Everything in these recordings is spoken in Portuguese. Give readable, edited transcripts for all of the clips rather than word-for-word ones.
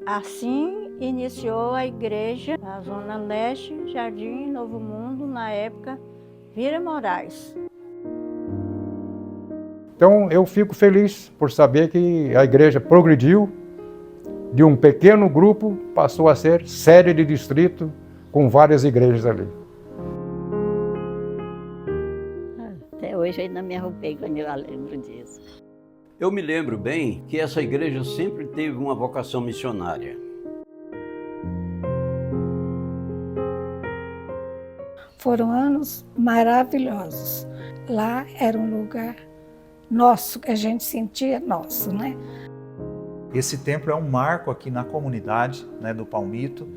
Assim iniciou a igreja da Zona Leste, Jardim Novo Mundo, na época Vira Moraes. Então eu fico feliz por saber que a igreja progrediu, de um pequeno grupo passou a ser sede de distrito com várias igrejas ali. Até hoje eu ainda me arrupei quando eu lembro disso. Eu me lembro bem que essa igreja sempre teve uma vocação missionária. Foram anos maravilhosos. Lá era um lugar nosso, que a gente sentia nosso, né? Esse templo é um marco aqui na comunidade, né, do Palmito,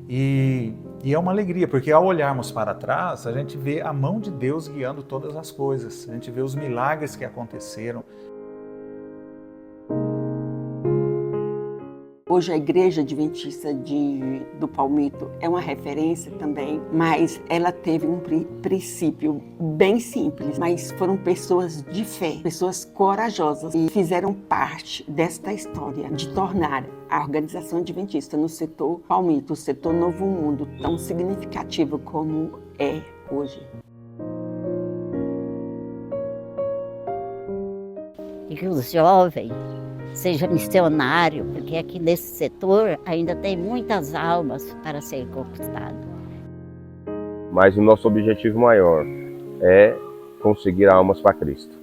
e é uma alegria, porque ao olharmos para trás, a gente vê a mão de Deus guiando todas as coisas, a gente vê os milagres que aconteceram. Hoje a Igreja Adventista do Palmito é uma referência também, mas ela teve um princípio bem simples, mas foram pessoas de fé, pessoas corajosas e fizeram parte desta história de tornar a organização adventista no setor Palmito, o setor Novo Mundo, tão significativo como é hoje. E que os jovens seja missionário, porque aqui nesse setor ainda tem muitas almas para serem conquistadas. Mas o nosso objetivo maior é conseguir almas para Cristo.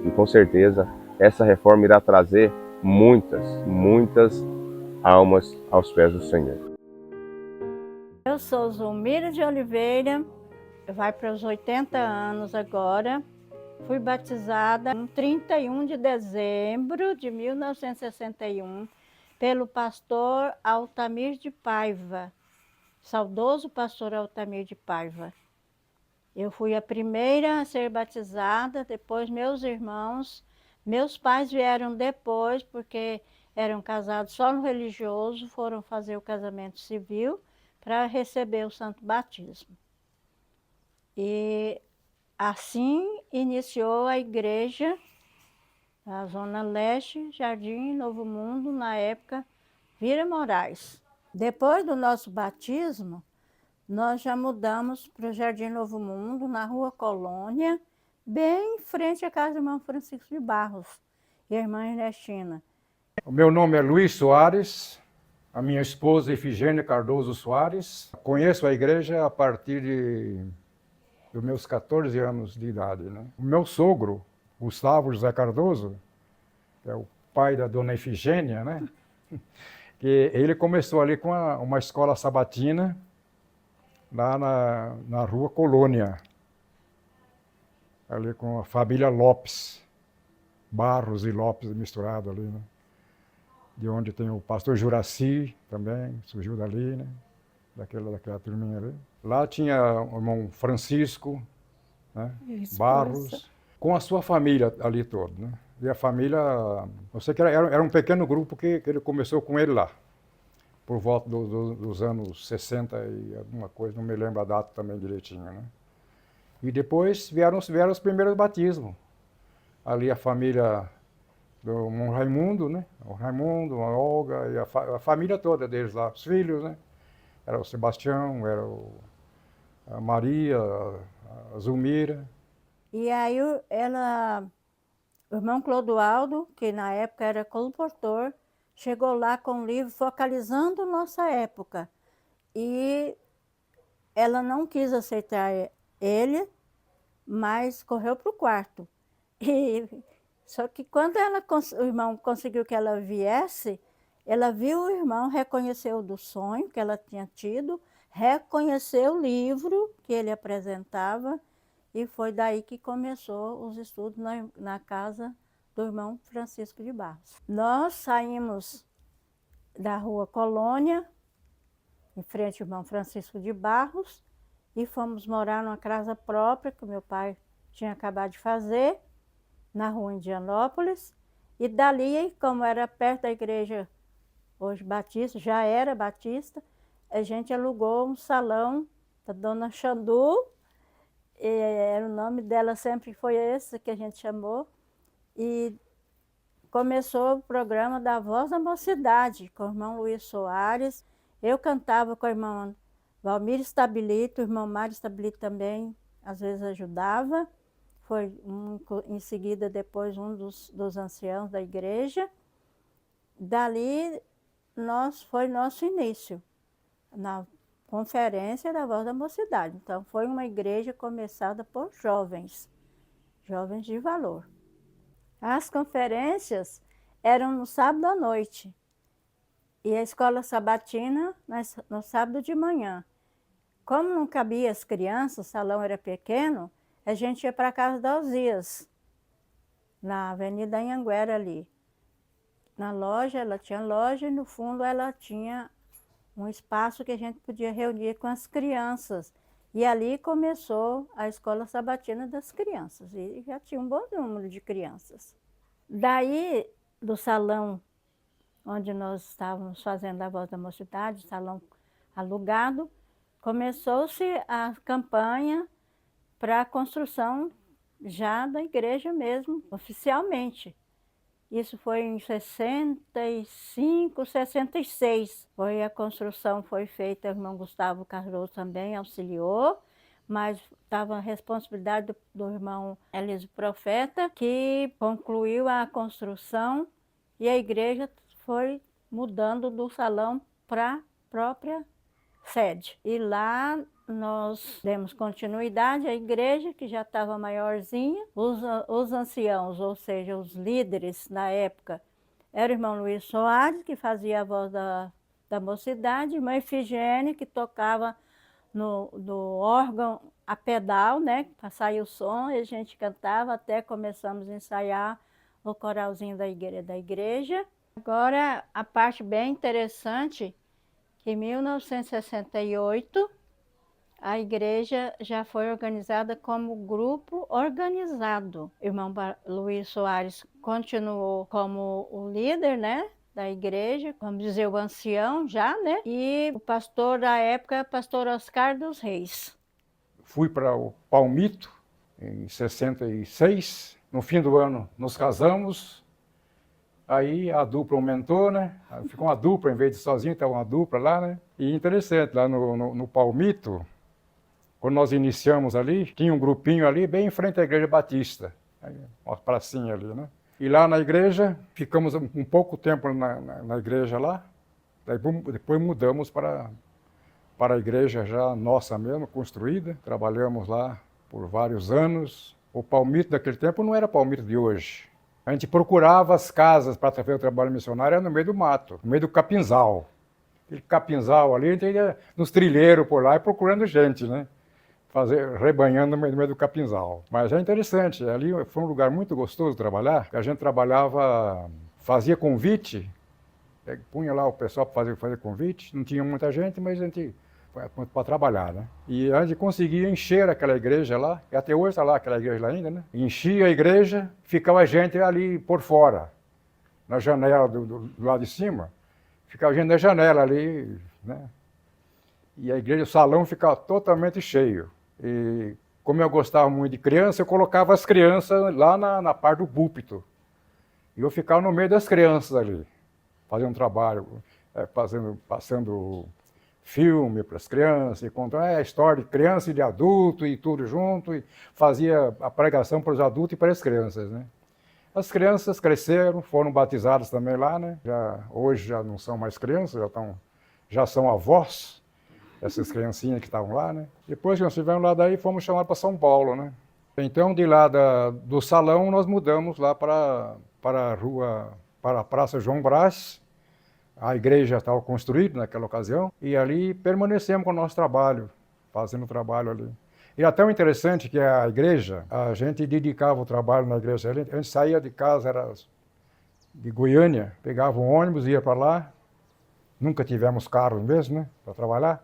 E com certeza essa reforma irá trazer muitas almas aos pés do Senhor. Eu sou Zulmira de Oliveira, vai para os 80 anos agora. Fui batizada em 31 de dezembro de 1961 pelo pastor Altamir de Paiva, saudoso pastor Altamir de Paiva. Eu fui a primeira a ser batizada, depois meus irmãos. Meus pais vieram depois, porque eram casados só no religioso, foram fazer o casamento civil para receber o santo batismo. E assim iniciou a igreja da Zona Leste, Jardim Novo Mundo, na época Vira Moraes. Depois do nosso batismo, nós já mudamos para o Jardim Novo Mundo, na Rua Colônia, bem em frente à casa do irmão Francisco de Barros e a irmã Ernestina. O meu nome é Luiz Soares, a minha esposa Efigênia Cardoso Soares. Conheço a igreja a partir dos meus 14 anos de idade, né? O meu sogro, Gustavo José Cardoso, que é o pai da dona Efigênia, né? Que ele começou ali com uma escola sabatina, lá na Rua Colônia, ali com a família Lopes, Barros e Lopes misturado ali, né? De onde tem o pastor Juraci também, surgiu dali, né? Daquela turminha ali. Lá tinha o irmão Francisco, né? Barros, com a sua família ali toda, né? E a família, eu sei que era um pequeno grupo que ele começou com ele lá, por volta dos anos 60 e alguma coisa, não me lembro a data também direitinho, né? E depois vieram os primeiros batismos. Ali a família do irmão Raimundo, né? O Raimundo, a Olga e a família toda deles lá, os filhos, né? Era o Sebastião, era a Maria, a Zulmira. E aí o irmão Clodoaldo, que na época era colportor, chegou lá com um livro focalizando nossa época. E ela não quis aceitar ele, mas correu para o quarto. Só que quando o irmão conseguiu que ela viesse, ela viu o irmão, reconheceu do sonho que ela tinha tido, reconheceu o livro que ele apresentava, e foi daí que começou os estudos na casa do irmão Francisco de Barros. Nós saímos da Rua Colônia, em frente ao irmão Francisco de Barros, e fomos morar numa casa própria que o meu pai tinha acabado de fazer, na Rua Indianópolis. E dali, como era perto da igreja hoje Batista, já era Batista, a gente alugou um salão da dona Xandu, e o nome dela sempre foi esse que a gente chamou, e começou o programa da Voz da Mocidade, com o irmão Luiz Soares. Eu cantava com o irmão Valmir Stabilito, o irmão Mário Stabilito também, às vezes ajudava. Foi em seguida, depois, um dos anciãos da igreja. Dali, foi nosso início, na Conferência da Voz da Mocidade. Então, foi uma igreja começada por jovens de valor. As conferências eram no sábado à noite e a escola sabatina no sábado de manhã. Como não cabia as crianças, o salão era pequeno, a gente ia para a casa da Alzias, na Avenida Anhanguera ali. Na loja, ela tinha loja e no fundo ela tinha um espaço que a gente podia reunir com as crianças. E ali começou a escola sabatina das crianças, e já tinha um bom número de crianças. Daí, do salão onde nós estávamos fazendo a Voz da Mocidade, salão alugado, começou-se a campanha para a construção já da igreja mesmo, oficialmente. Isso foi em 65, 66. A construção foi feita, o irmão Gustavo Cardoso também auxiliou, mas estava a responsabilidade do irmão Elísio Profeta, que concluiu a construção e a igreja foi mudando do salão para a própria sede. E lá nós demos continuidade à igreja, que já estava maiorzinha. Os anciãos, ou seja, os líderes na época, era o irmão Luiz Soares, que fazia a voz da mocidade, a irmã Efigênia, que tocava no órgão a pedal, né, para sair o som, e a gente cantava até começamos a ensaiar o coralzinho da igreja. Agora, a parte bem interessante, que em 1968, a igreja já foi organizada como grupo organizado. O irmão Luiz Soares continuou como o líder, né, da igreja, vamos dizer, o ancião já, né? E o pastor da época, pastor Oscar dos Reis. Fui para o Palmito em 66. No fim do ano nos casamos. Aí a dupla aumentou, né? Ficou uma dupla, em vez de sozinho, estava uma dupla lá, né? E interessante, lá no Palmito, quando nós iniciamos ali, tinha um grupinho ali bem em frente à Igreja Batista. Uma pracinha ali, né? E lá na igreja, ficamos um pouco tempo na igreja lá, depois mudamos para a igreja já nossa mesmo, construída. Trabalhamos lá por vários anos. O Palmito daquele tempo não era Palmito de hoje. A gente procurava as casas para fazer o trabalho missionário, era no meio do mato, no meio do capinzal. Aquele capinzal ali, a gente ia nos trilheiros por lá e procurando gente, né? Rebanhando no meio do capinzal. Mas é interessante, ali foi um lugar muito gostoso de trabalhar, que a gente trabalhava, fazia convite, punha lá o pessoal para fazer convite, não tinha muita gente, mas a gente para trabalhar, né? E a gente conseguia encher aquela igreja lá, e até hoje está lá aquela igreja lá ainda, né? Enchia a igreja, ficava a gente ali por fora, na janela do lado de cima, ficava gente na janela ali, né? E a igreja, o salão ficava totalmente cheio. E como eu gostava muito de criança, eu colocava as crianças lá na parte do púlpito. E eu ficava no meio das crianças ali, fazendo um trabalho, passando filme para as crianças, e contando a história de criança e de adulto e tudo junto, e fazia a pregação para os adultos e para as crianças, né? As crianças cresceram, foram batizadas também lá, né? Hoje já não são mais crianças, já são avós. Essas criancinhas que estavam lá, né? Depois que nós estivemos lá daí, fomos chamados para São Paulo, né? Então, de lá do salão, nós mudamos lá para a Praça João Brás. A igreja estava construída naquela ocasião, e ali permanecemos com o nosso trabalho, fazendo o trabalho ali. E até o interessante que a igreja, a gente dedicava o trabalho na igreja, a gente saía de casa, era de Goiânia, pegava um ônibus, ia para lá, nunca tivemos carro mesmo, né, para trabalhar.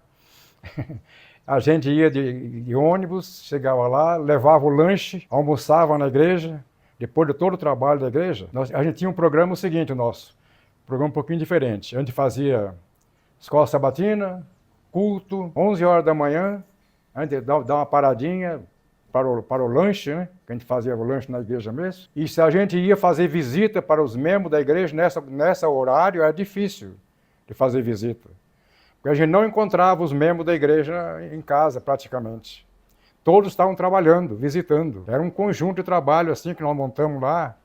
A gente ia de ônibus, chegava lá, levava o lanche, almoçava na igreja. Depois de todo o trabalho da igreja, a gente tinha um programa seguinte, um programa um pouquinho diferente. A gente fazia escola sabatina, culto, 11 horas da manhã, a gente dava uma paradinha para o lanche, né? Que a gente fazia o lanche na igreja mesmo. E se a gente ia fazer visita para os membros da igreja, nessa horário era difícil de fazer visita. Porque a gente não encontrava os membros da igreja em casa, praticamente. Todos estavam trabalhando, visitando. Era um conjunto de trabalho assim que nós montamos lá,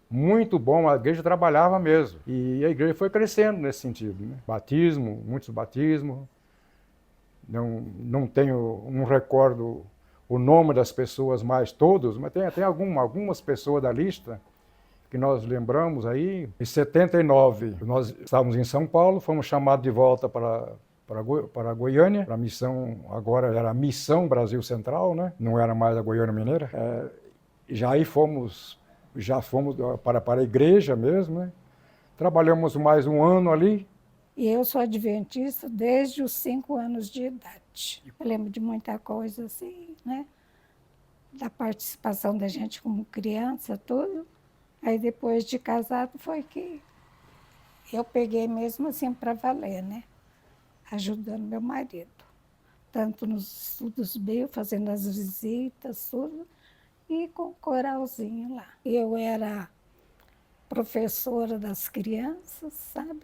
muito bom, a igreja trabalhava mesmo. E a igreja foi crescendo nesse sentido, né? Batismo, muitos batismos. Não tenho, não recordo o nome das pessoas mais todos, mas tem algumas pessoas da lista que nós lembramos aí. Em 79, nós estávamos em São Paulo, fomos chamados de volta para Goiânia, para a missão, agora era a Missão Brasil Central, né? Não era mais a Goiânia Mineira. Já fomos para a igreja mesmo, né? Trabalhamos mais um ano ali. E eu sou adventista desde os 5 anos de idade. Eu lembro de muita coisa assim, né? Da participação da gente como criança, tudo. Aí depois de casado foi que eu peguei mesmo assim para valer, né? Ajudando meu marido. Tanto nos estudos bíblicos, fazendo as visitas, tudo. E com o coralzinho lá. Eu era professora das crianças, sabe?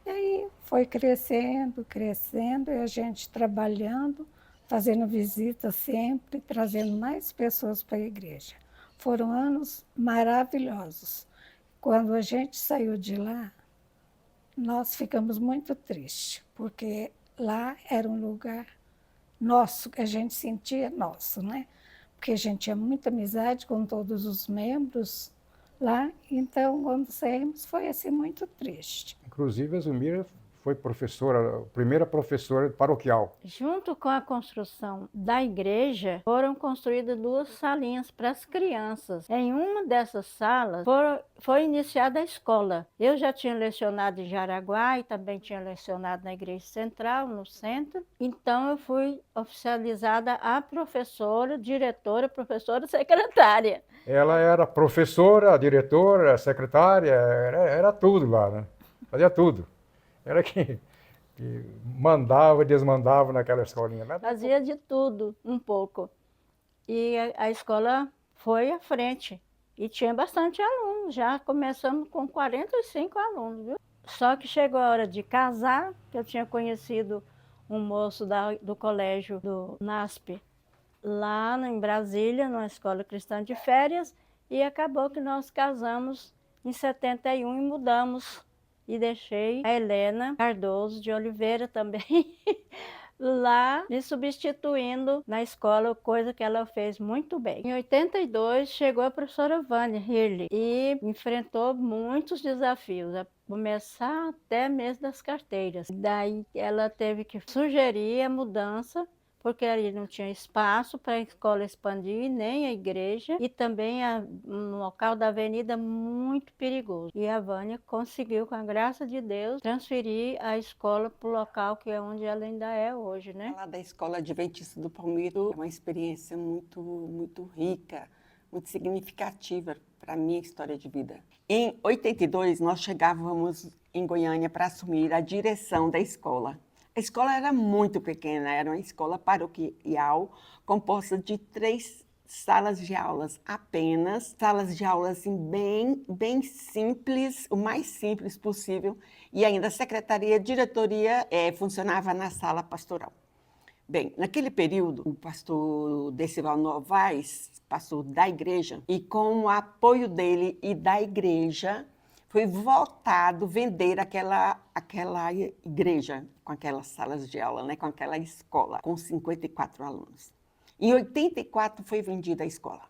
E aí foi crescendo, e a gente trabalhando, fazendo visitas sempre, trazendo mais pessoas para a igreja. Foram anos maravilhosos. Quando a gente saiu de lá, nós ficamos muito tristes, porque lá era um lugar nosso, que a gente sentia nosso, né? Porque a gente tinha muita amizade com todos os membros lá, então quando saímos foi assim muito triste. Inclusive a Zumira foi primeira professora paroquial. Junto com a construção da igreja, foram construídas 2 salinhas para as crianças. Em uma dessas salas foi iniciada a escola. Eu já tinha lecionado em Jaraguá e também tinha lecionado na Igreja Central, no centro. Então eu fui oficializada a professora, diretora, professora, secretária. Ela era professora, diretora, secretária, era tudo lá, né? Fazia tudo. Era que mandava e desmandava naquela escolinha. Fazia de tudo, um pouco. E a escola foi à frente. E tinha bastante alunos, já começamos com 45 alunos, viu? Só que chegou a hora de casar, que eu tinha conhecido um moço do colégio do NASP, lá em Brasília, numa escola cristã de férias, e acabou que nós casamos em 71 e mudamos. E deixei a Helena Cardoso de Oliveira também lá me substituindo na escola, coisa que ela fez muito bem. Em 82 chegou a professora Vânia Hirle e enfrentou muitos desafios, a começar até mesmo das carteiras. Daí ela teve que sugerir a mudança, porque ali não tinha espaço para a escola expandir, nem a igreja, e também um local da avenida muito perigoso. E a Vânia conseguiu, com a graça de Deus, transferir a escola para o local que é onde ela ainda é hoje, né? Falar da Escola Adventista do Palmito é uma experiência muito rica, muito significativa para a minha história de vida. Em 82, nós chegávamos em Goiânia para assumir a direção da escola. A escola era muito pequena, era uma escola paroquial composta de 3 salas de aulas apenas, salas de aulas assim, bem simples, o mais simples possível, e ainda a secretaria, a diretoria funcionava na sala pastoral. Bem, naquele período, o pastor Decival Novaes, pastor da igreja, e com o apoio dele e da igreja, foi votado vender aquela igreja, com aquelas salas de aula, né, com aquela escola, com 54 alunos. Em 84 foi vendida a escola.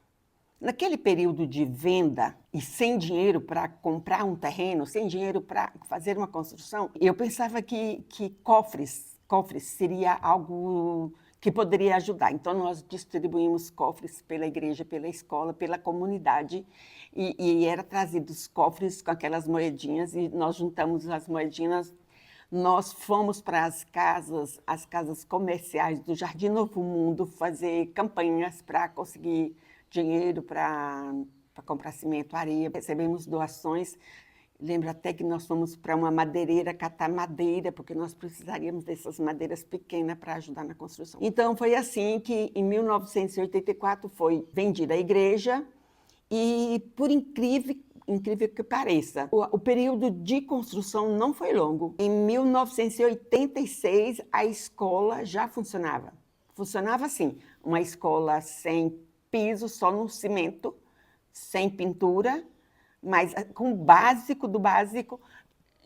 Naquele período de venda e sem dinheiro para comprar um terreno, sem dinheiro para fazer uma construção, eu pensava que cofres seria algo que poderia ajudar. Então, nós distribuímos cofres pela igreja, pela escola, pela comunidade, e era trazidos cofres com aquelas moedinhas, e nós juntamos as moedinhas. Nós fomos para as casas comerciais do Jardim Novo Mundo, fazer campanhas para conseguir dinheiro para comprar cimento, areia. Recebemos doações. Lembro até que nós fomos para uma madeireira catar madeira, porque nós precisaríamos dessas madeiras pequenas para ajudar na construção. Então, foi assim que, em 1984, foi vendida a igreja E por incrível que pareça, o período de construção não foi longo. Em 1986, a escola já funcionava. Funcionava assim, uma escola sem piso, só no cimento, sem pintura, mas com o básico do básico,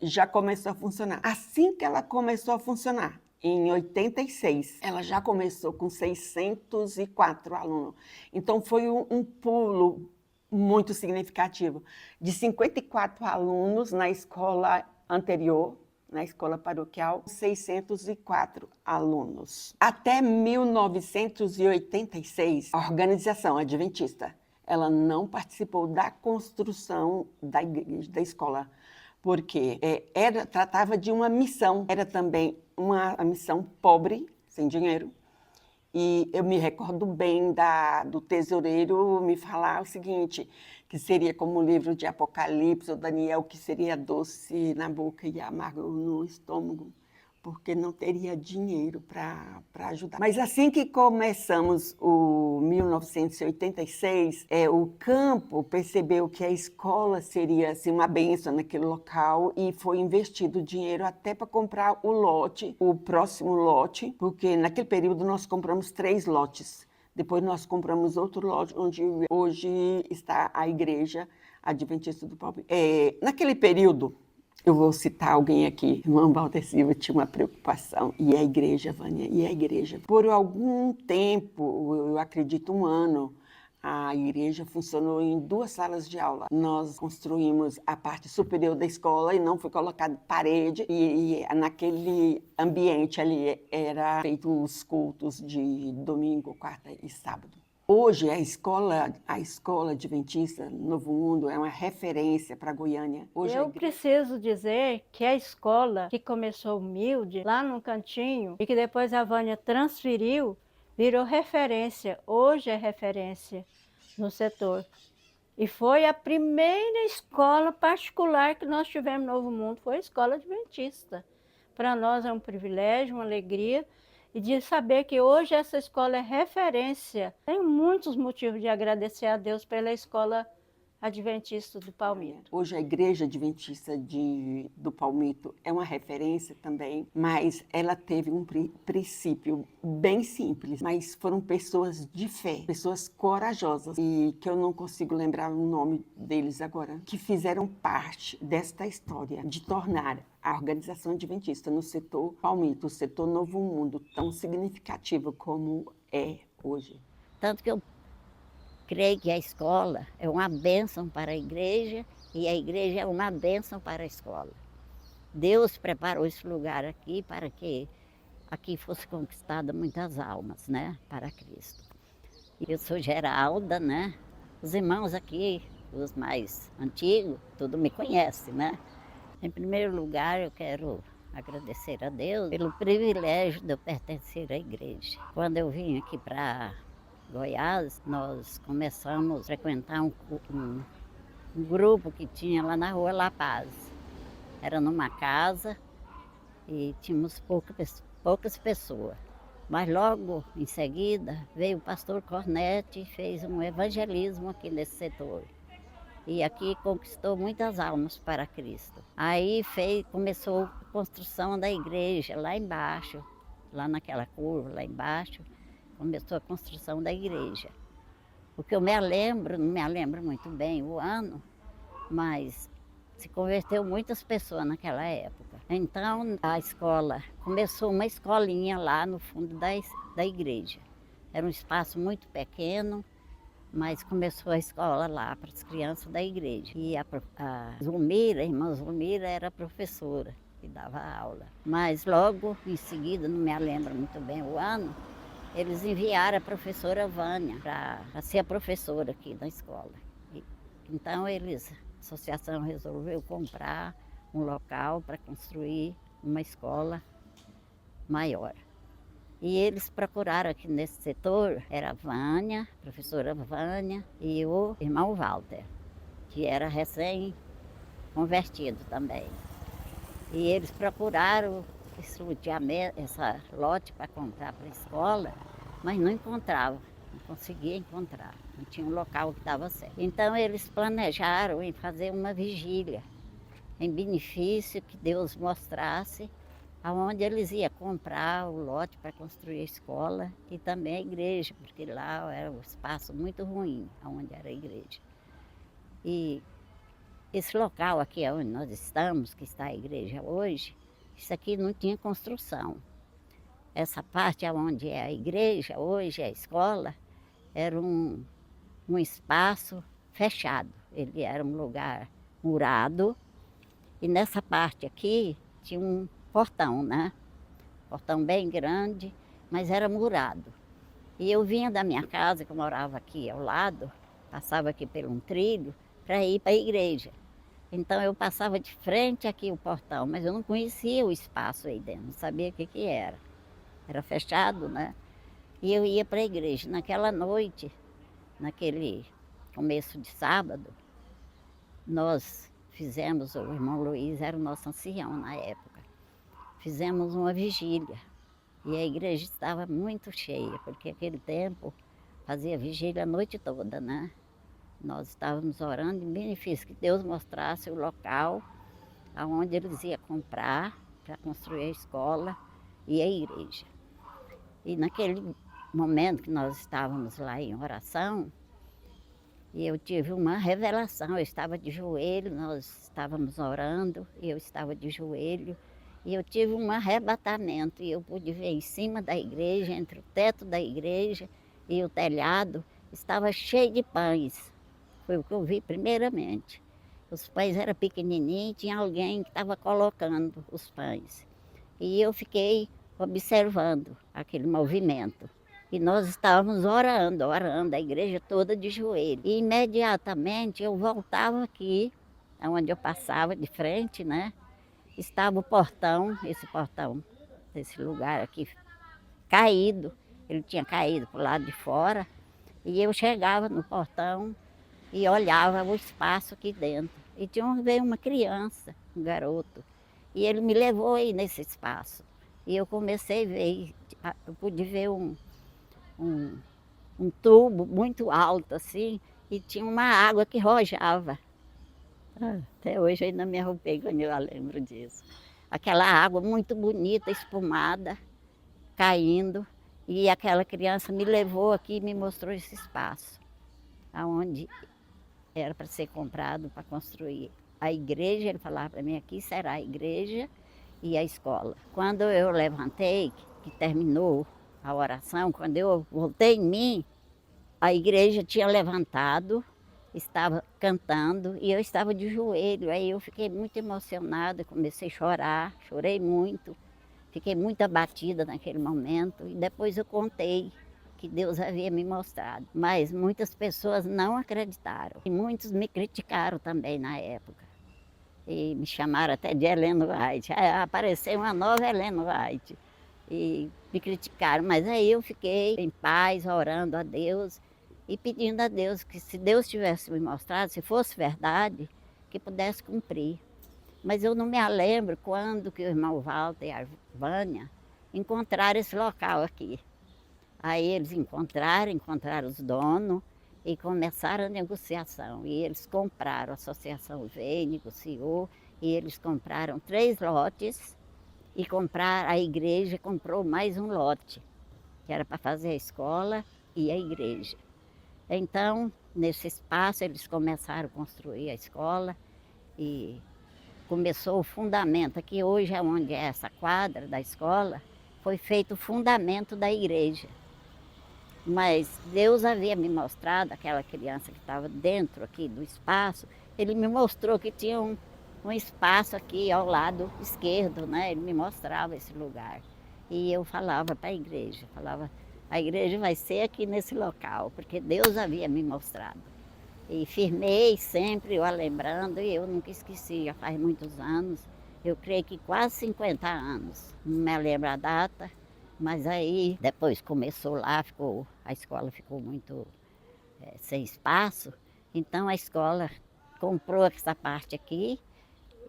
já começou a funcionar. Assim que ela começou a funcionar, em 86, ela já começou com 604 alunos. Então, foi um pulo muito significativo. De 54 alunos na escola anterior, na escola paroquial, 604 alunos. Até 1986, a organização adventista, ela não participou da construção da igreja, da escola, porque tratava de uma missão, era também uma missão pobre, sem dinheiro. E eu me recordo bem do tesoureiro me falar o seguinte, que seria como o livro de Apocalipse, ou Daniel, que seria doce na boca e amargo no estômago, porque não teria dinheiro para ajudar. Mas assim que começamos o 1986, o campo percebeu que a escola seria assim, uma bênção naquele local e foi investido dinheiro até para comprar o próximo lote, porque naquele período nós compramos 3 lotes. Depois nós compramos outro lote, onde hoje está a igreja adventista do Palmito. Naquele período, eu vou citar alguém aqui, irmão Walter Silva tinha uma preocupação, e a igreja, Vânia, e a igreja. Por algum tempo, eu acredito 1 ano, a igreja funcionou em 2 salas de aula. Nós construímos a parte superior da escola e não foi colocada parede, e naquele ambiente ali era feito os cultos de domingo, quarta e sábado. Hoje, a escola adventista Novo Mundo é uma referência para Goiânia. Eu preciso dizer que a escola que começou humilde, lá no cantinho, e que depois a Vânia transferiu, virou referência. Hoje é referência no setor. E foi a primeira escola particular que nós tivemos no Novo Mundo, foi a escola adventista. Para nós é um privilégio, uma alegria, e de saber que hoje essa escola é referência. Tenho muitos motivos de agradecer a Deus pela escola adventista do Palmito. Hoje a igreja adventista do Palmito é uma referência também, mas ela teve um princípio bem simples, mas foram pessoas de fé, pessoas corajosas, e que eu não consigo lembrar o nome deles agora, que fizeram parte desta história de tornar a organização adventista no setor Palmito, o setor Novo Mundo, tão significativo como é hoje. Tanto que eu creio que a escola é uma bênção para a igreja e a igreja é uma bênção para a escola. Deus preparou esse lugar aqui para que aqui fosse conquistada muitas almas, né, para Cristo. Eu sou Geralda, né? Os irmãos aqui, os mais antigos, tudo me conhecem, né? Em primeiro lugar, eu quero agradecer a Deus pelo privilégio de eu pertencer à igreja. Quando eu vim aqui para Goiás, nós começamos a frequentar um grupo que tinha lá na rua La Paz. Era numa casa e tínhamos poucas pessoas. Mas logo em seguida veio o pastor Cornete e fez um evangelismo aqui nesse setor. E aqui conquistou muitas almas para Cristo. Aí começou a construção da igreja lá embaixo, lá naquela curva lá embaixo, começou a construção da igreja. O que eu não me lembro muito bem o ano, mas se converteu muitas pessoas naquela época. Então a escola, começou uma escolinha lá no fundo da igreja. Era um espaço muito pequeno, mas começou a escola lá para as crianças da igreja. E a irmã Zulmira era professora que dava aula. Mas logo em seguida, não me lembro muito bem o ano, eles enviaram a professora Vânia para ser a professora aqui da escola. Então a associação resolveu comprar um local para construir uma escola maior. E eles procuraram aqui nesse setor, era a Vânia, a professora Vânia e o irmão Walter, que era recém-convertido também. E eles procuraram esse lote para comprar para a escola, mas não encontravam. não conseguia encontrar, não tinha um local que dava certo. Então eles planejaram em fazer uma vigília, em benefício que Deus mostrasse aonde eles iam comprar o lote para construir a escola e também a igreja, porque lá era um espaço muito ruim, aonde era a igreja. E esse local aqui onde nós estamos, que está a igreja hoje, isso aqui não tinha construção. Essa parte onde é a igreja, hoje é a escola, era um espaço fechado. Ele era um lugar murado e nessa parte aqui tinha um portão, né? Portão bem grande, mas era murado. E eu vinha da minha casa, que eu morava aqui ao lado, passava aqui por um trilho para ir para a igreja. Então eu passava de frente aqui o portão, mas eu não conhecia o espaço aí dentro, não sabia o que era. Era fechado, né? E eu ia para a igreja. Naquela noite, naquele começo de sábado, nós fizemos, o irmão Luiz era o nosso ancião na época, fizemos uma vigília. E a igreja estava muito cheia, porque aquele tempo fazia vigília a noite toda, né? Nós estávamos orando em benefício, que Deus mostrasse o local onde eles iam comprar para construir a escola e a igreja. E naquele momento que nós estávamos lá em oração, eu tive uma revelação. Eu estava de joelho, nós estávamos orando, e eu estava de joelho, e eu tive um arrebatamento, e eu pude ver em cima da igreja, entre o teto da igreja e o telhado, estava cheio de pães. Foi o que eu vi primeiramente. Os pães eram pequenininhos, tinha alguém que estava colocando os pães. E eu fiquei observando aquele movimento. E nós estávamos orando, a igreja toda de joelho. E imediatamente eu voltava aqui, onde eu passava de frente, né? Estava o portão, esse lugar aqui, caído. Ele tinha caído para o lado de fora. E eu chegava no portão e olhava o espaço aqui dentro. E veio uma criança, um garoto, e ele me levou aí nesse espaço. E eu comecei a ver, eu pude ver um tubo muito alto assim, e tinha uma água que rojava. Até hoje eu ainda me arrepio quando eu lembro disso. Aquela água muito bonita, espumada, caindo, e aquela criança me levou aqui e me mostrou esse espaço, aonde era para ser comprado para construir a igreja. Ele falava para mim, aqui será a igreja e a escola. Quando eu levantei, que terminou a oração, quando eu voltei em mim, a igreja tinha levantado, estava cantando e eu estava de joelho. Aí eu fiquei muito emocionada, comecei a chorar, chorei muito, fiquei muito abatida naquele momento e depois eu contei que Deus havia me mostrado. Mas muitas pessoas não acreditaram e muitos me criticaram também na época. E me chamaram até de Ellen White. Apareceu uma nova Ellen White. E me criticaram, mas aí eu fiquei em paz, orando a Deus e pedindo a Deus que, se Deus tivesse me mostrado, se fosse verdade, que pudesse cumprir. Mas eu não me lembro quando que o irmão Walter e a Vânia encontraram esse local aqui. Aí eles encontraram os donos e começaram a negociação. E eles compraram, a associação veio, negociou, e eles compraram 3 lotes e a igreja comprou mais um lote, que era para fazer a escola e a igreja. Então, nesse espaço, eles começaram a construir a escola e começou o fundamento. Aqui hoje, onde é essa quadra da escola, foi feito o fundamento da igreja. Mas Deus havia me mostrado, aquela criança que estava dentro aqui do espaço, ele me mostrou que tinha um espaço aqui ao lado esquerdo, né? Ele me mostrava esse lugar. E eu falava para a igreja, a igreja vai ser aqui nesse local, porque Deus havia me mostrado. E firmei sempre, eu a lembrando, e eu nunca esqueci, já faz muitos anos, eu creio que quase 50 anos, não me lembro a data, mas aí depois começou lá, a escola ficou muito sem espaço, então a escola comprou essa parte aqui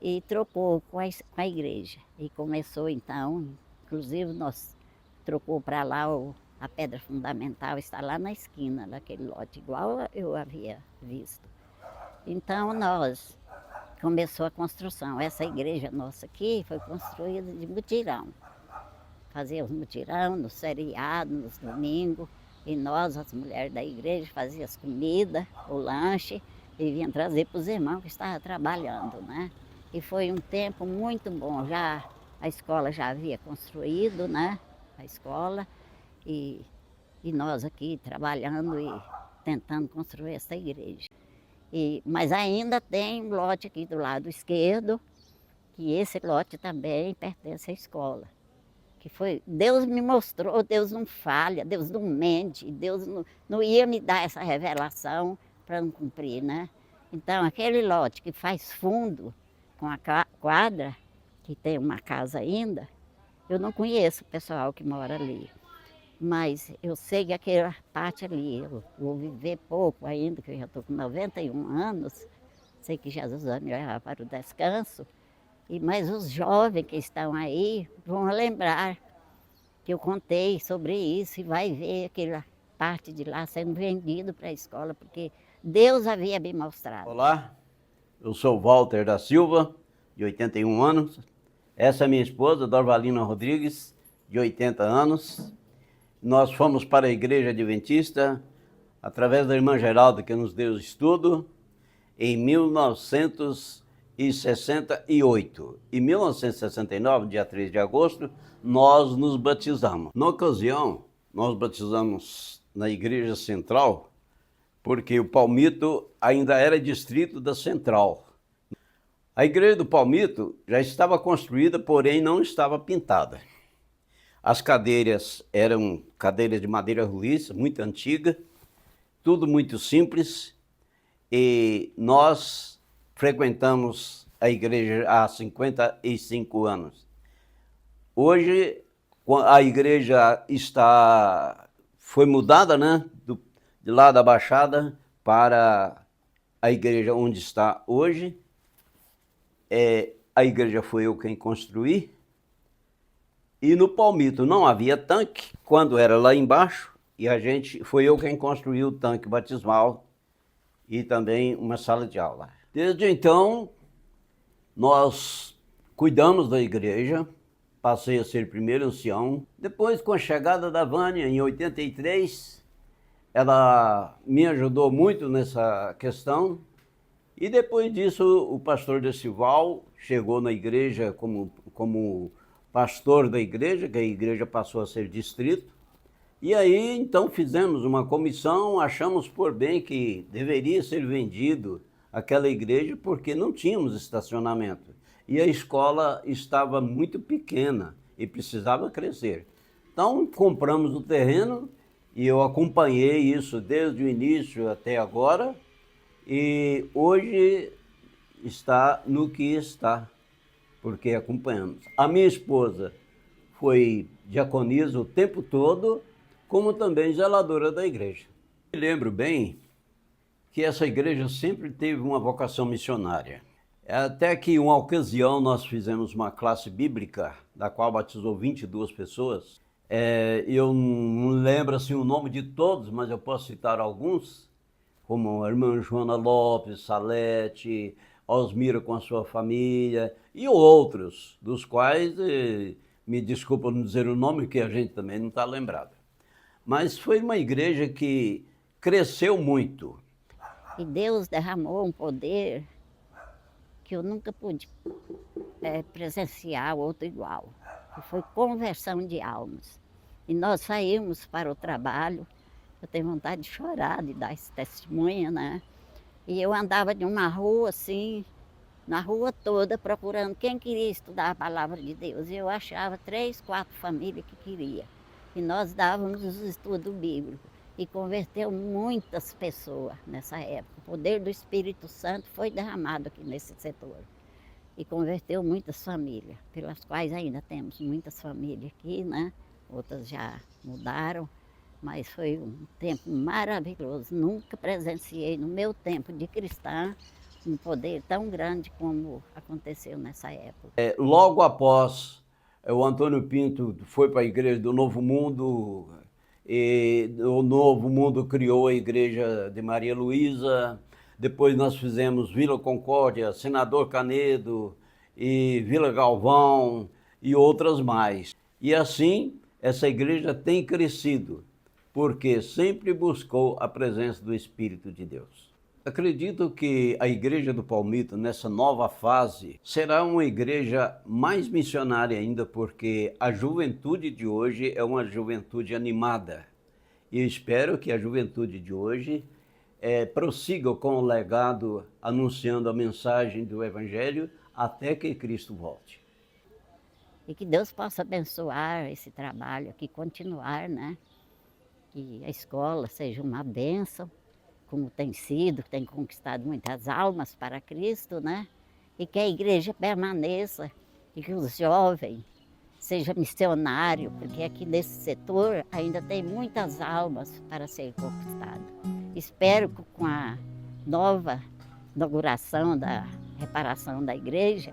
e trocou com a igreja. E começou então, inclusive nós trocou para lá A pedra fundamental está lá na esquina daquele lote, igual eu havia visto. Então nós começou a construção. Essa igreja nossa aqui foi construída de mutirão. Fazia os mutirão nos feriados, nos domingos. E nós, as mulheres da igreja, fazíamos comida, o lanche, e vinham trazer para os irmãos que estavam trabalhando, né? E foi um tempo muito bom. Já a escola já havia construído, né? A escola. E nós aqui trabalhando e tentando construir essa igreja. Mas ainda tem um lote aqui do lado esquerdo, que esse lote também pertence à escola. Que foi, Deus me mostrou, Deus não falha, Deus não mente, Deus não ia me dar essa revelação para não cumprir, né? Então, aquele lote que faz fundo com a quadra, que tem uma casa ainda, eu não conheço o pessoal que mora ali. Mas eu sei que aquela parte ali, eu vou viver pouco ainda, que eu já estou com 91 anos, sei que Jesus vai me levar para o descanso, mas os jovens que estão aí vão lembrar que eu contei sobre isso e vai ver aquela parte de lá sendo vendido para a escola, porque Deus havia me mostrado. Olá, eu sou Walter da Silva, de 81 anos. Essa é minha esposa, Dorvalina Rodrigues, de 80 anos. Nós fomos para a Igreja Adventista, através da irmã Geralda, que nos deu estudo, em 1968. Em 1969, dia 3 de agosto, nós nos batizamos. Na ocasião, nós batizamos na Igreja Central, porque o Palmito ainda era distrito da Central. A Igreja do Palmito já estava construída, porém não estava pintada. As cadeiras eram cadeiras de madeira roliça, muito antiga, tudo muito simples, e nós frequentamos a igreja há 55 anos. Hoje a igreja foi mudada, né, de lá da Baixada para a igreja onde está hoje. A igreja foi eu quem construí. E no Palmito não havia tanque, quando era lá embaixo, e foi eu quem construiu o tanque batismal e também uma sala de aula. Desde então, nós cuidamos da igreja, passei a ser primeiro ancião. Depois, com a chegada da Vânia, em 83, ela me ajudou muito nessa questão. E depois disso, o pastor Decival chegou na igreja como pastor da igreja, que a igreja passou a ser distrito. E aí, então, fizemos uma comissão, achamos por bem que deveria ser vendido aquela igreja, porque não tínhamos estacionamento. E a escola estava muito pequena e precisava crescer. Então, compramos o terreno e eu acompanhei isso desde o início até agora. E hoje está no que está, porque acompanhamos. A minha esposa foi diaconisa o tempo todo, como também zeladora da igreja. Me lembro bem que essa igreja sempre teve uma vocação missionária. Até que, em uma ocasião, nós fizemos uma classe bíblica, da qual batizou 22 pessoas. Eu não lembro assim, o nome de todos, mas eu posso citar alguns, como a irmã Joana Lopes, Salete, Osmira com a sua família e outros, dos quais, me desculpa não dizer o nome, que a gente também não está lembrado. Mas foi uma igreja que cresceu muito. E Deus derramou um poder que eu nunca pude presenciar outro igual, que foi conversão de almas. E nós saímos para o trabalho, eu tenho vontade de chorar, de dar esse testemunho, né? E eu andava de uma rua assim, na rua toda, procurando quem queria estudar a palavra de Deus. E eu achava 3, 4 famílias que queriam. E nós dávamos os estudos bíblicos. E converteu muitas pessoas nessa época. O poder do Espírito Santo foi derramado aqui nesse setor. E converteu muitas famílias, pelas quais ainda temos muitas famílias aqui, né? Outras já mudaram. Mas foi um tempo maravilhoso. Nunca presenciei no meu tempo de cristã um poder tão grande como aconteceu nessa época. Logo após o Antônio Pinto foi para a Igreja do Novo Mundo, E o Novo Mundo criou a Igreja de Maria Luísa. Depois nós fizemos Vila Concórdia, Senador Canedo e Vila Galvão e outras mais. E assim, essa igreja tem crescido, porque sempre buscou a presença do Espírito de Deus. Acredito que a Igreja do Palmito, nessa nova fase, será uma igreja mais missionária ainda, porque a juventude de hoje é uma juventude animada. E eu espero que a juventude de hoje prossiga com o legado, anunciando a mensagem do Evangelho até que Cristo volte. E que Deus possa abençoar esse trabalho aqui, continuar, né? Que a escola seja uma bênção, como tem sido, tem conquistado muitas almas para Cristo, né? E que a igreja permaneça, e que os jovens sejam missionários, porque aqui nesse setor ainda tem muitas almas para ser conquistadas. Espero que com a nova inauguração da reparação da igreja,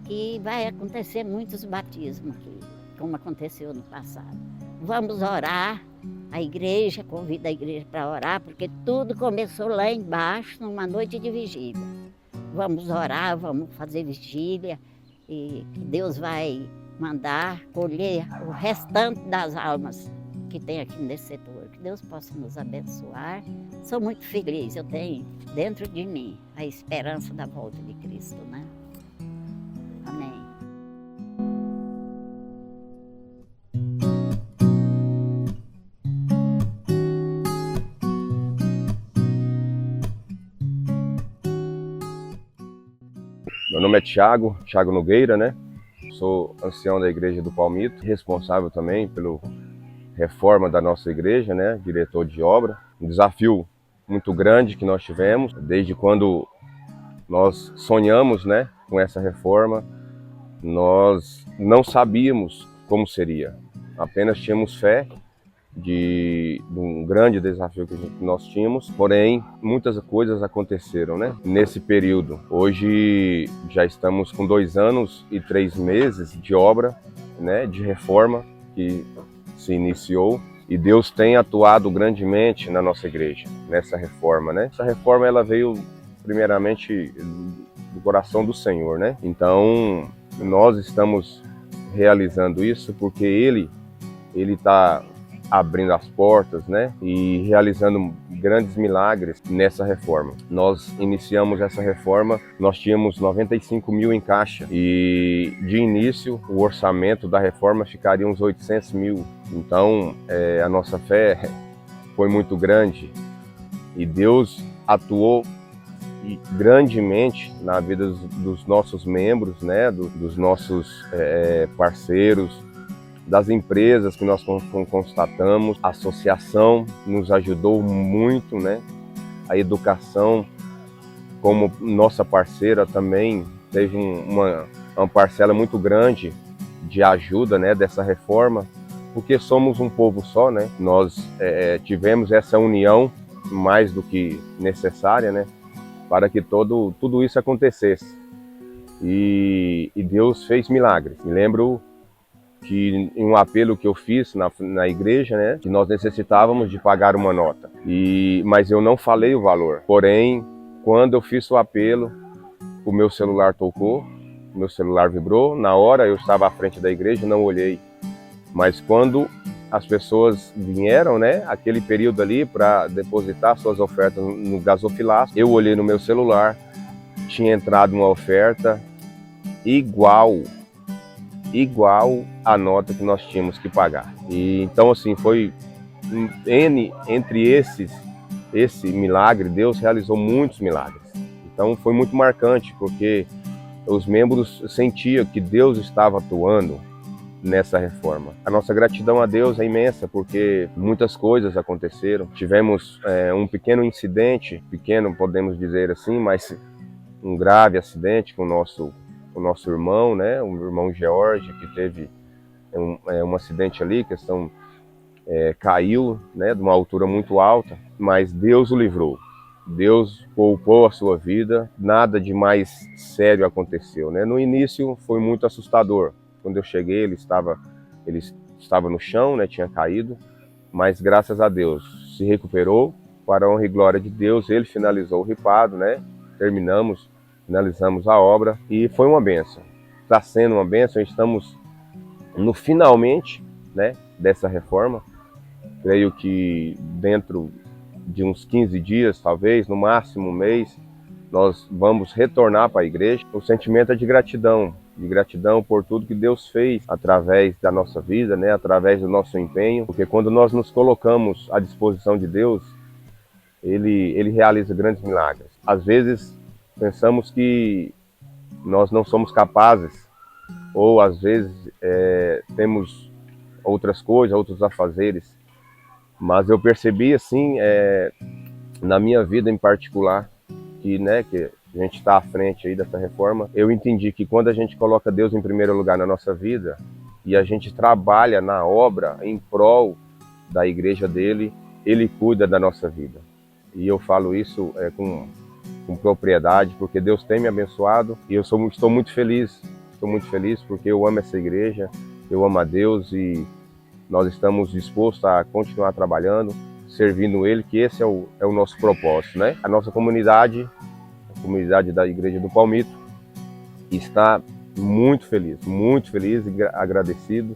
que vai acontecer muitos batismos aqui, como aconteceu no passado. Vamos orar, a igreja, convida a igreja para orar, porque tudo começou lá embaixo, numa noite de vigília. Vamos orar, vamos fazer vigília, e que Deus vai mandar colher o restante das almas que tem aqui nesse setor. Que Deus possa nos abençoar. Sou muito feliz, eu tenho dentro de mim a esperança da volta de Cristo, né? Amém. Meu nome é Thiago Nogueira, né? Sou ancião da Igreja do Palmito, responsável também pela reforma da nossa igreja, né? Diretor de obra. Um desafio muito grande que nós tivemos, desde quando nós sonhamos, né, com essa reforma. Nós não sabíamos como seria, apenas tínhamos fé de um grande desafio que nós tínhamos, porém muitas coisas aconteceram, né, nesse período. Hoje já estamos com 2 anos e 3 meses de obra, né, de reforma que se iniciou, e Deus tem atuado grandemente na nossa igreja, nessa reforma, né. Essa reforma ela veio primeiramente do coração do Senhor, né. Então nós estamos realizando isso porque Ele está abrindo as portas, né, e realizando grandes milagres nessa reforma. Nós iniciamos essa reforma, nós tínhamos 95 mil em caixa e de início o orçamento da reforma ficaria uns 800 mil. Então a nossa fé foi muito grande e Deus atuou grandemente na vida dos nossos membros, né, dos nossos parceiros, das empresas que nós constatamos. A associação nos ajudou muito, né? A educação, como nossa parceira, também teve uma parcela muito grande de ajuda, né, dessa reforma, porque somos um povo só, né? Nós tivemos essa união mais do que necessária, né, para que tudo isso acontecesse. E Deus fez milagres. Me lembro que em um apelo que eu fiz na igreja, né, que nós necessitávamos de pagar uma nota, mas eu não falei o valor. Porém, quando eu fiz o apelo, o meu celular tocou, o meu celular vibrou. Na hora eu estava à frente da igreja, não olhei. Mas quando as pessoas vieram, né, aquele período ali para depositar suas ofertas no gasofilácio, eu olhei no meu celular, tinha entrado uma oferta igual a nota que nós tínhamos que pagar. E então assim foi entre esse milagre. Deus realizou muitos milagres. Então foi muito marcante, porque os membros sentiam que Deus estava atuando nessa reforma. A nossa gratidão a Deus é imensa, porque muitas coisas aconteceram. Tivemos um pequeno incidente, pequeno podemos dizer assim, mas um grave acidente com o nosso irmão, né, o irmão George, que teve um acidente ali, caiu, né, de uma altura muito alta, mas Deus o livrou. Deus poupou a sua vida, nada de mais sério aconteceu, né? No início foi muito assustador. Quando eu cheguei, ele estava no chão, né, tinha caído, mas graças a Deus se recuperou, para a honra e glória de Deus. Ele finalizou o ripado, né? Finalizamos a obra e foi uma bênção. Está sendo uma bênção, estamos no finalmente, né, dessa reforma. Creio que dentro de uns 15 dias, talvez, no máximo um mês, nós vamos retornar para a igreja. O sentimento é de gratidão por tudo que Deus fez através da nossa vida, né, através do nosso empenho, porque quando nós nos colocamos à disposição de Deus, Ele realiza grandes milagres. Às vezes pensamos que nós não somos capazes, ou às vezes temos outras coisas, outros afazeres, mas eu percebi assim, na minha vida em particular, que a gente está à frente aí dessa reforma, eu entendi que quando a gente coloca Deus em primeiro lugar na nossa vida e a gente trabalha na obra em prol da igreja dele, Ele cuida da nossa vida. E eu falo isso com propriedade, porque Deus tem me abençoado e eu estou muito feliz porque eu amo essa igreja, eu amo a Deus e nós estamos dispostos a continuar trabalhando, servindo Ele, que esse é o nosso propósito, né? A nossa comunidade, a comunidade da Igreja do Palmito, está muito feliz e agradecido.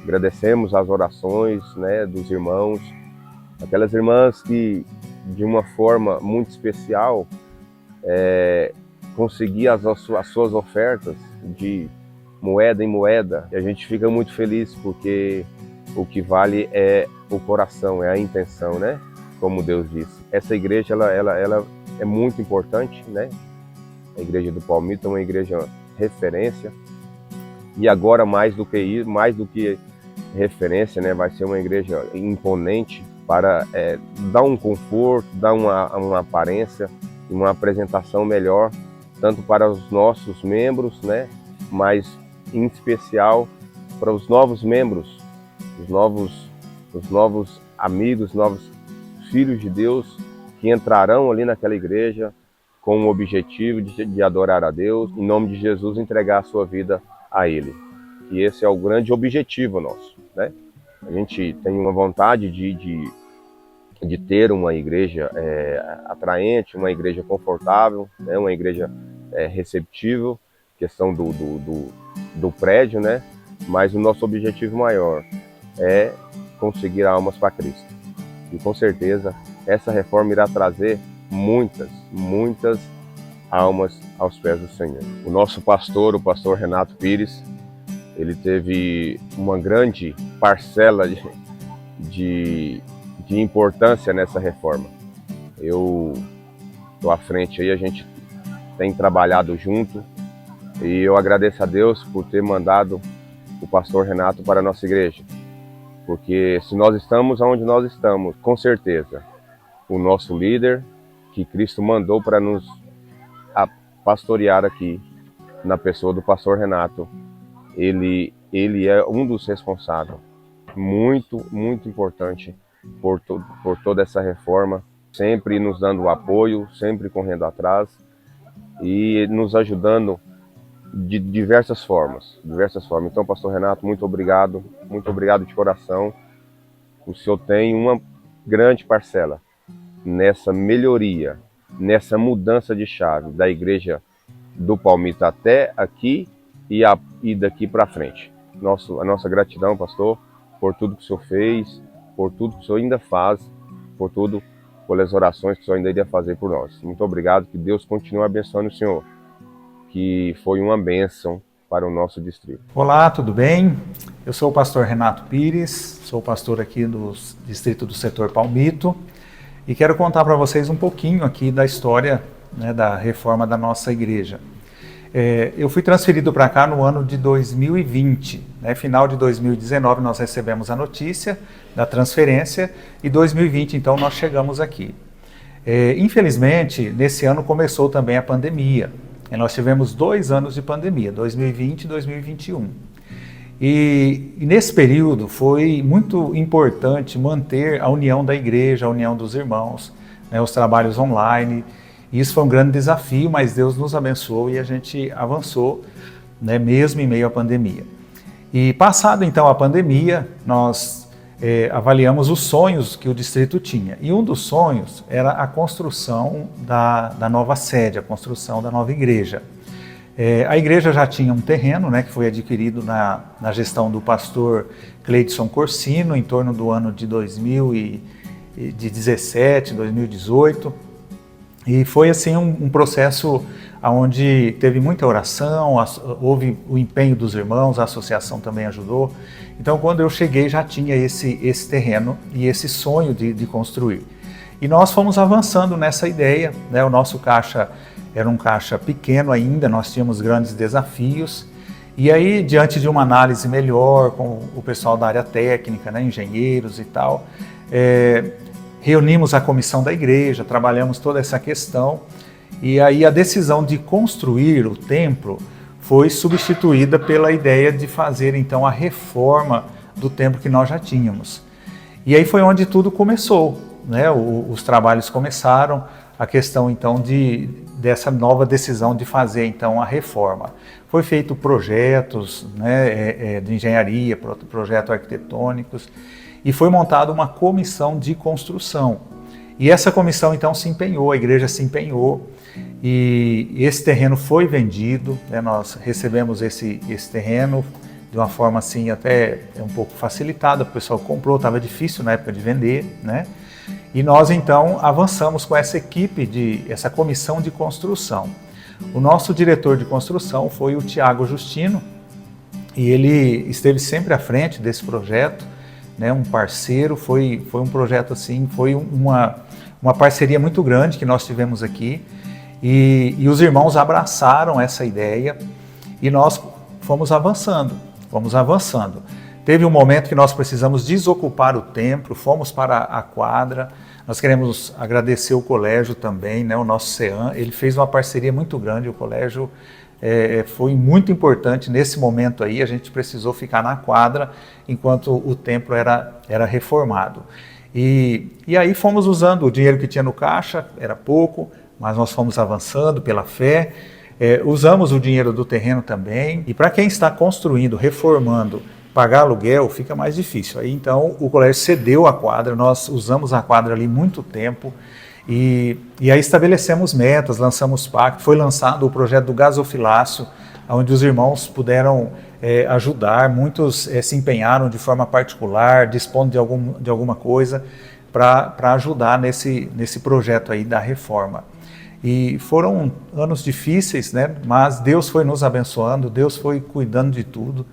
Agradecemos as orações, né, dos irmãos, aquelas irmãs que, de uma forma muito especial, conseguiam as suas ofertas de moeda em moeda. E a gente fica muito feliz porque o que vale é o coração, é a intenção, né? Como Deus disse. Essa igreja, ela é muito importante, né? A Igreja do Palmito é uma igreja referência. E agora, mais do que referência, né? Vai ser uma igreja imponente para dar um conforto, dar uma aparência, uma apresentação melhor, tanto para os nossos membros, né? Mas em especial para os novos membros, os novos amigos, novos filhos de Deus que entrarão ali naquela igreja com o objetivo de adorar a Deus, em nome de Jesus, entregar a sua vida a Ele. E esse é o grande objetivo nosso, né? A gente tem uma vontade de ter uma igreja atraente, uma igreja confortável, né? Uma igreja receptível, questão do prédio, né? Mas o nosso objetivo maior é conseguir almas para Cristo. E com certeza essa reforma irá trazer muitas almas aos pés do Senhor. O nosso pastor, o pastor Renato Pires, ele teve uma grande parcela de importância nessa reforma. Eu estou à frente aí, a gente tem trabalhado junto e eu agradeço a Deus por ter mandado o pastor Renato para a nossa igreja. Porque se nós estamos onde nós estamos, com certeza, o nosso líder, que Cristo mandou para nos pastorear aqui, na pessoa do pastor Renato, ele é um dos responsáveis, muito importante por toda essa reforma, sempre nos dando apoio, sempre correndo atrás e nos ajudando de diversas formas. Então, pastor Renato, muito obrigado de coração. O senhor tem uma grande parcela nessa melhoria, nessa mudança de chave da igreja do Palmito até aqui e daqui para frente. A nossa gratidão, pastor, por tudo que o senhor fez, por tudo que o senhor ainda faz, pelas orações que o senhor ainda iria fazer por nós. Muito obrigado, que Deus continue abençoando o senhor, que foi uma bênção para o nosso distrito. Olá, tudo bem? Eu sou o pastor Renato Pires, sou pastor aqui do distrito do setor Palmito e quero contar para vocês um pouquinho aqui da história, né, da reforma da nossa igreja. Eu fui transferido para cá no ano de 2020, né? Final de 2019 nós recebemos a notícia da transferência e 2020 então nós chegamos aqui. Infelizmente, nesse ano começou também a pandemia. Nós tivemos 2 anos de pandemia, 2020 e 2021. E nesse período foi muito importante manter a união da igreja, a união dos irmãos, né, os trabalhos online. Isso foi um grande desafio, mas Deus nos abençoou e a gente avançou, né, mesmo em meio à pandemia. E passado então a pandemia, nós avaliamos os sonhos que o distrito tinha. E um dos sonhos era a construção da nova sede, a construção da nova igreja. A igreja já tinha um terreno, né, que foi adquirido na gestão do pastor Cleidson Corsino, em torno do ano de 2017, 2018. E foi assim um processo onde teve muita oração, houve o empenho dos irmãos, a associação também ajudou. Então, quando eu cheguei, já tinha esse terreno e esse sonho de construir. E nós fomos avançando nessa ideia, né? O nosso caixa era um caixa pequeno ainda, nós tínhamos grandes desafios. E aí, diante de uma análise melhor com o pessoal da área técnica, né, engenheiros e tal, reunimos a comissão da igreja, trabalhamos toda essa questão. E aí a decisão de construir o templo foi substituída pela ideia de fazer então a reforma do templo que nós já tínhamos. E aí foi onde tudo começou, né? Os trabalhos começaram, a questão então dessa nova decisão de fazer então a reforma. Foi feito projetos, né, de engenharia, projetos arquitetônicos, e foi montada uma comissão de construção. E essa comissão então se empenhou, a igreja se empenhou, e esse terreno foi vendido, né? Nós recebemos esse terreno de uma forma assim até um pouco facilitada, o pessoal comprou, estava difícil na época de vender, né? E nós então avançamos com essa equipe, essa comissão de construção. O nosso diretor de construção foi o Tiago Justino, e ele esteve sempre à frente desse projeto, né? Um parceiro, foi um projeto assim, foi uma parceria muito grande que nós tivemos aqui, e os irmãos abraçaram essa ideia e nós fomos avançando. Teve um momento que nós precisamos desocupar o templo, fomos para a quadra. Nós queremos agradecer o colégio também, né, o nosso CEAM, ele fez uma parceria muito grande, o colégio foi muito importante nesse momento aí, a gente precisou ficar na quadra enquanto o templo era reformado. E aí fomos usando o dinheiro que tinha no caixa, era pouco, mas nós fomos avançando pela fé, usamos o dinheiro do terreno também, e para quem está construindo, reformando, pagar aluguel fica mais difícil. Aí então o colégio cedeu a quadra, nós usamos a quadra ali muito tempo, e aí estabelecemos metas, lançamos pacto, foi lançado o projeto do gasofilácio, onde os irmãos puderam ajudar, muitos se empenharam de forma particular, dispondo de alguma coisa para ajudar nesse projeto aí da reforma. E foram anos difíceis, né? Mas Deus foi nos abençoando, Deus foi cuidando de tudo,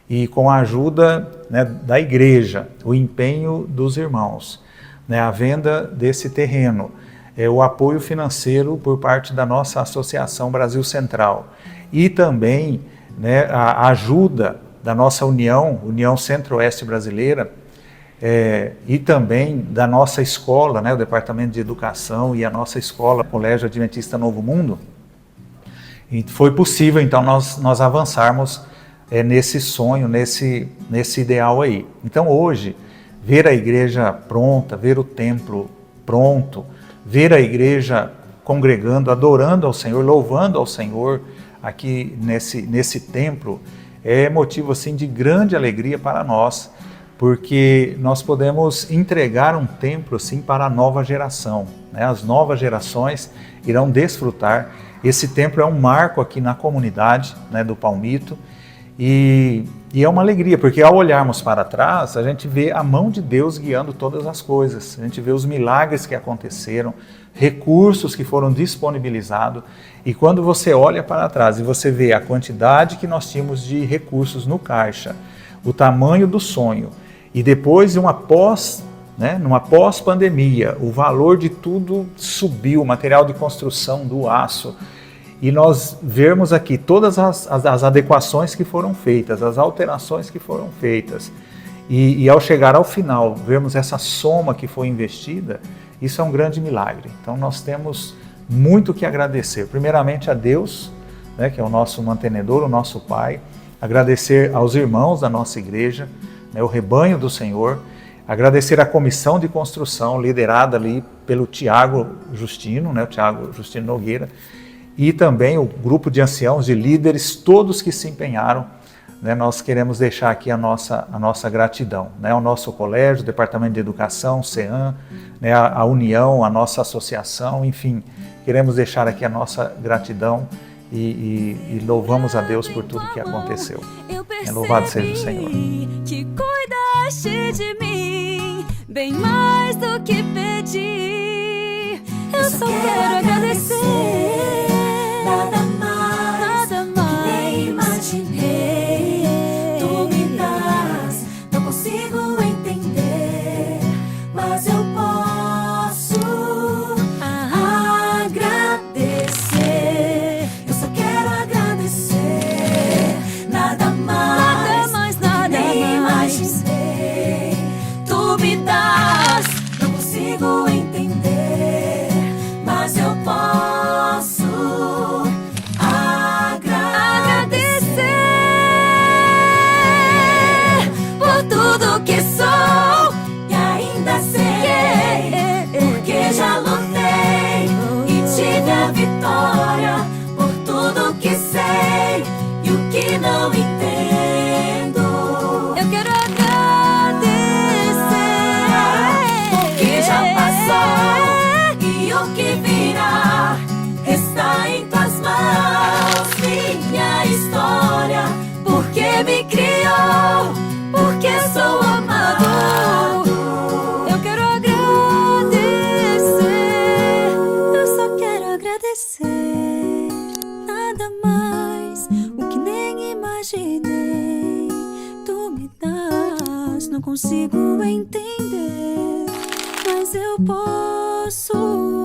e com a ajuda, né, da igreja, o empenho dos irmãos, né, a venda desse terreno, o apoio financeiro por parte da nossa Associação Brasil Central e também, né, a ajuda da nossa União Centro-Oeste Brasileira, e também da nossa escola, né, o Departamento de Educação e a nossa escola, Colégio Adventista Novo Mundo, e foi possível então nós avançarmos nesse sonho, nesse ideal aí. Então hoje, ver a igreja pronta, ver o templo pronto, ver a igreja congregando, adorando ao Senhor, louvando ao Senhor aqui nesse templo, é motivo assim de grande alegria para nós, porque nós podemos entregar um templo assim para a nova geração, né? As novas gerações irão desfrutar. Esse templo é um marco aqui na comunidade, né, do Palmito, e é uma alegria, porque ao olharmos para trás, a gente vê a mão de Deus guiando todas as coisas, a gente vê os milagres que aconteceram, recursos que foram disponibilizados, e quando você olha para trás e você vê a quantidade que nós tínhamos de recursos no caixa, o tamanho do sonho, e depois de numa pós-pandemia, o valor de tudo subiu, o material de construção do aço, e nós vermos aqui todas as adequações que foram feitas, as alterações que foram feitas, e ao chegar ao final, vermos essa soma que foi investida, isso é um grande milagre. Então nós temos muito que agradecer, primeiramente a Deus, né, que é o nosso mantenedor, o nosso Pai, agradecer aos irmãos da nossa igreja, né, o rebanho do Senhor, agradecer a comissão de construção liderada ali pelo Tiago Justino, né, o Tiago Justino Nogueira, e também o grupo de anciãos, de líderes, todos que se empenharam né, nós queremos deixar aqui a nossa gratidão, né, ao nosso colégio, Departamento de Educação, CEAM, né, a União, a nossa associação, enfim, queremos deixar aqui a nossa gratidão e louvamos a Deus por tudo que aconteceu. Louvado seja o Senhor. Que cuidaste de mim, bem mais do que pedi. Eu só quero agradecer. Nada mais, nem imaginei. Tu me das, não consigo entender, mas eu posso agradecer. Eu só quero agradecer. Nada mais, nem imaginei. Tu me das, não consigo entender, mas eu posso agradecer por tudo que sou e ainda sei, porque já lutei e tive a vitória, por tudo que sei e o que não entendo. Eu quero agradecer o que já passou e o que virá. Está em tuas mãos minha história, porque me criou, porque sou amado. Eu quero agradecer, eu só quero agradecer. Nada mais, o que nem imaginei. Tu me das, não consigo entender, mas eu posso